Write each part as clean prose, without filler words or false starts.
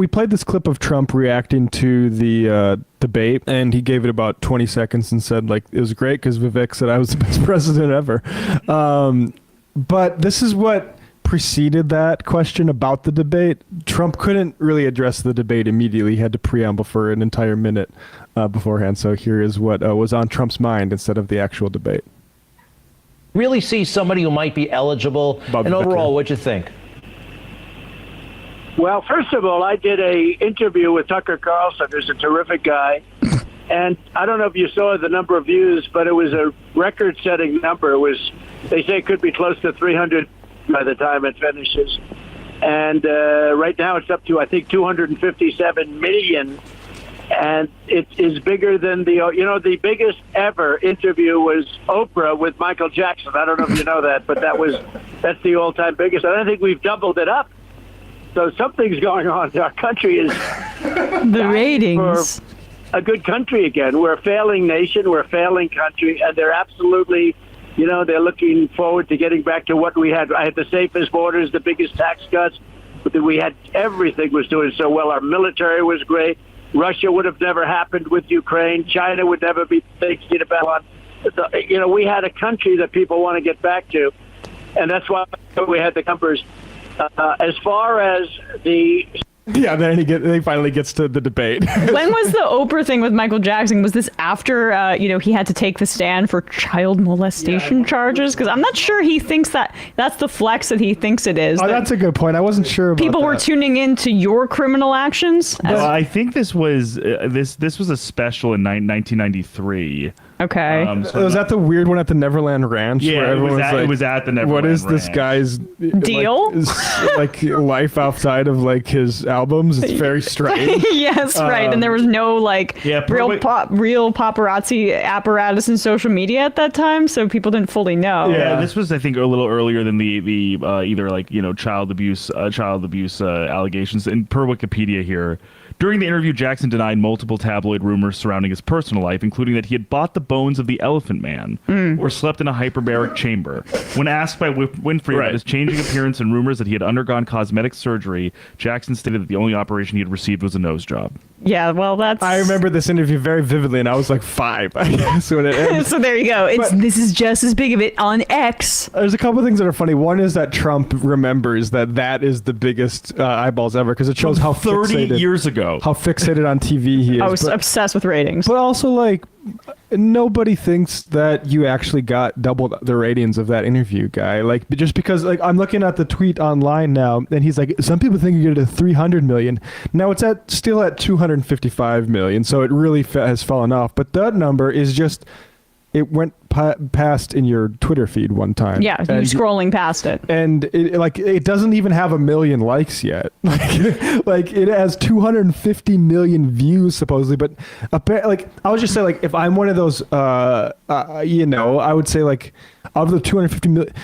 We played this clip of Trump reacting to the debate, and he gave it about 20 seconds and said, like, it was great because Vivek said I was the best president ever. But this is what preceded that question about the debate. Trump couldn't really address the debate immediately. He had to preamble for an entire minute beforehand. So here is what was on Trump's mind instead of the actual debate. Really see somebody who might be eligible? And overall, what'd you think? Well, first of all, I did a interview with Tucker Carlson, who's a terrific guy. And I don't know if you saw the number of views, but it was a record-setting number. It was, they say it could be close to 300 by the time it finishes. And right now it's up to, I think, 257 million. And it is bigger than the biggest ever interview was Oprah with Michael Jackson. I don't know if you know that, but that's the all-time biggest. I don't think we've doubled it up. So something's going on. Our country is the ratings. For a good country again. We're a failing nation. We're a failing country, and they're absolutely, they're looking forward to getting back to what we had. I had the safest borders, the biggest tax cuts. We had everything was doing so well. Our military was great. Russia would have never happened with Ukraine. China would never be thinking about. We had a country that people want to get back to, and that's why we had the numbers. As far as the... Yeah, then he finally gets to the debate. When was the Oprah thing with Michael Jackson? Was this after, he had to take the stand for child molestation charges? Because I'm not sure he thinks that's the flex that he thinks it is. Oh, that's a good point. I wasn't sure about people were tuning in to your criminal actions. Well, I think this was this was a special in 1993. Okay. So was that the weird one at the Neverland Ranch? Yeah, where everyone it was at the Neverland What is Ranch. this guy's deal? Like life outside of like his albums? It's very strange. Yes, right. And there was no real paparazzi apparatus in social media at that time, so people didn't fully know. Yeah, this was I think a little earlier than the either child abuse allegations. And per Wikipedia here. During the interview, Jackson denied multiple tabloid rumors surrounding his personal life, including that he had bought the bones of the Elephant Man or slept in a hyperbaric chamber. When asked by Winfrey about his changing appearance and rumors that he had undergone cosmetic surgery, Jackson stated that the only operation he had received was a nose job. Yeah, well, that's... I remember this interview very vividly, and I was like 5, I guess, when it ended. So there you go. This is just as big of it on X. There's a couple of things that are funny. One is that Trump remembers that is the biggest eyeballs ever, because it shows how 30 years ago. How fixated on TV he is. I was obsessed with ratings. But also, nobody thinks that you actually got double the ratings of that interview, guy. Just because, I'm looking at the tweet online now, and he's like, some people think you get it at 300 million. Now it's still at 255 million, so it really has fallen off. But that number is just, it went past in your Twitter feed one time. Yeah, you scrolling past it. And it doesn't even have 1 million likes yet. It has 250 million views supposedly, but I would just say if I'm one of those I would say of the 250 million,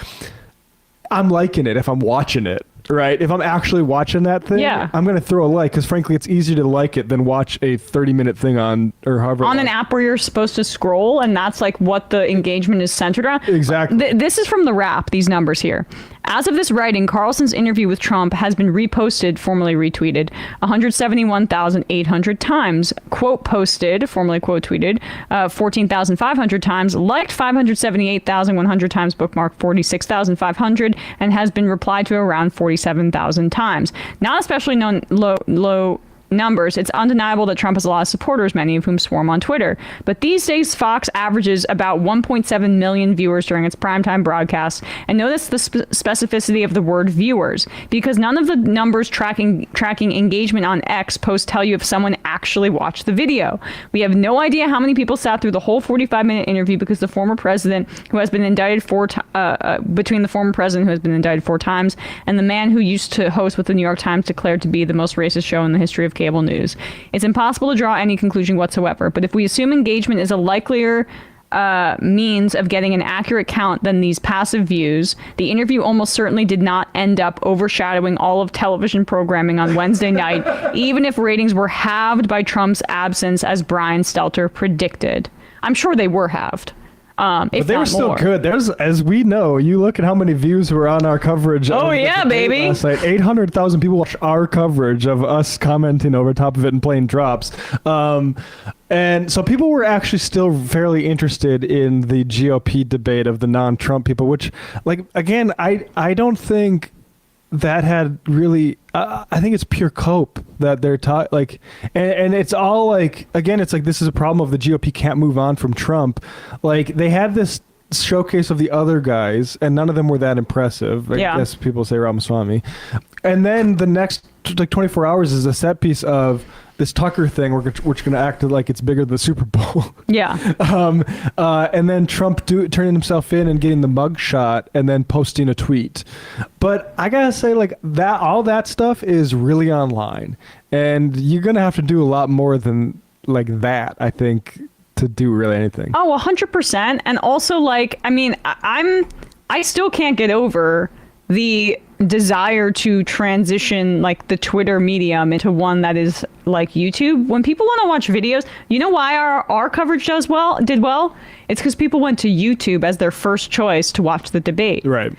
I'm liking it if I'm watching it. Right. If I'm actually watching that thing, I'm going to throw a like, because frankly, it's easier to like it than watch a 30-minute thing on an app where you're supposed to scroll, and that's what the engagement is centered around. Exactly. This is from The Wrap, these numbers here. As of this writing, Carlson's interview with Trump has been reposted, formerly retweeted, 171,800 times, quote posted, formerly quote tweeted, 14,500 times, liked 578,100 times, bookmarked 46,500, and has been replied to around 47,000 times. Not especially low numbers. It's undeniable that Trump has a lot of supporters, many of whom swarm on Twitter. But these days, Fox averages about 1.7 million viewers during its primetime broadcast. And notice the specificity of the word viewers, because none of the numbers tracking engagement on X posts tell you if someone actually watched the video. We have no idea how many people sat through the whole 45-minute interview, because the former president who has been indicted between the former president who has been indicted 4 times and the man who used to host what the New York Times declared to be the most racist show in the history of cable news. It's impossible to draw any conclusion whatsoever, but if we assume engagement is a likelier means of getting an accurate count than these passive views, the interview almost certainly did not end up overshadowing all of television programming on Wednesday night, even if ratings were halved by Trump's absence, as Brian Stelter predicted. I'm sure they were halved. But they were still good. There's, as we know, you look at how many views were on our coverage. Oh, yeah, baby. Last night. 800,000 people watched our coverage of us commenting over top of it and playing drops. And so people were actually still fairly interested in the GOP debate of the non-Trump people, which, like, again, I don't think that had really I think it's pure cope that they're like, and it's all like, again, it's like, this is a problem of the GOP can't move on from Trump. Like, they had this showcase of the other guys and none of them were that impressive. I guess people say Ramaswamy. And then the next like 24 hours is a set piece of this Tucker thing, which going to act like it's bigger than the Super Bowl. Yeah. And then Trump turning himself in and getting the mug shot and then posting a tweet. But I gotta say, like, that all that stuff is really online, and you're gonna have to do a lot more than like that, I think, to do really anything. Oh, 100%. And also, like, I mean, I still can't get over the desire to transition like the Twitter medium into one that is like YouTube. When people want to watch videos, you know why our coverage did well? It's because people went to YouTube as their first choice to watch the debate. Right.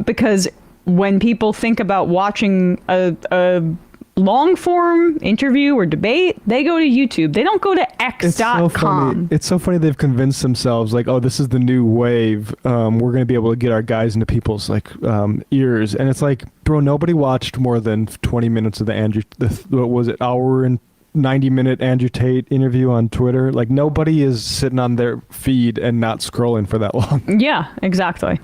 Because when people think about watching a long form interview or debate, they go to YouTube. They don't go to x.com. It's so funny they've convinced themselves like, oh, this is the new wave. We're going to be able to get our guys into people's like ears. And it's like, bro, nobody watched more than 20 minutes of what was it, hour and 90-minute Andrew Tate interview on Twitter. Like, nobody is sitting on their feed and not scrolling for that long. Yeah, exactly.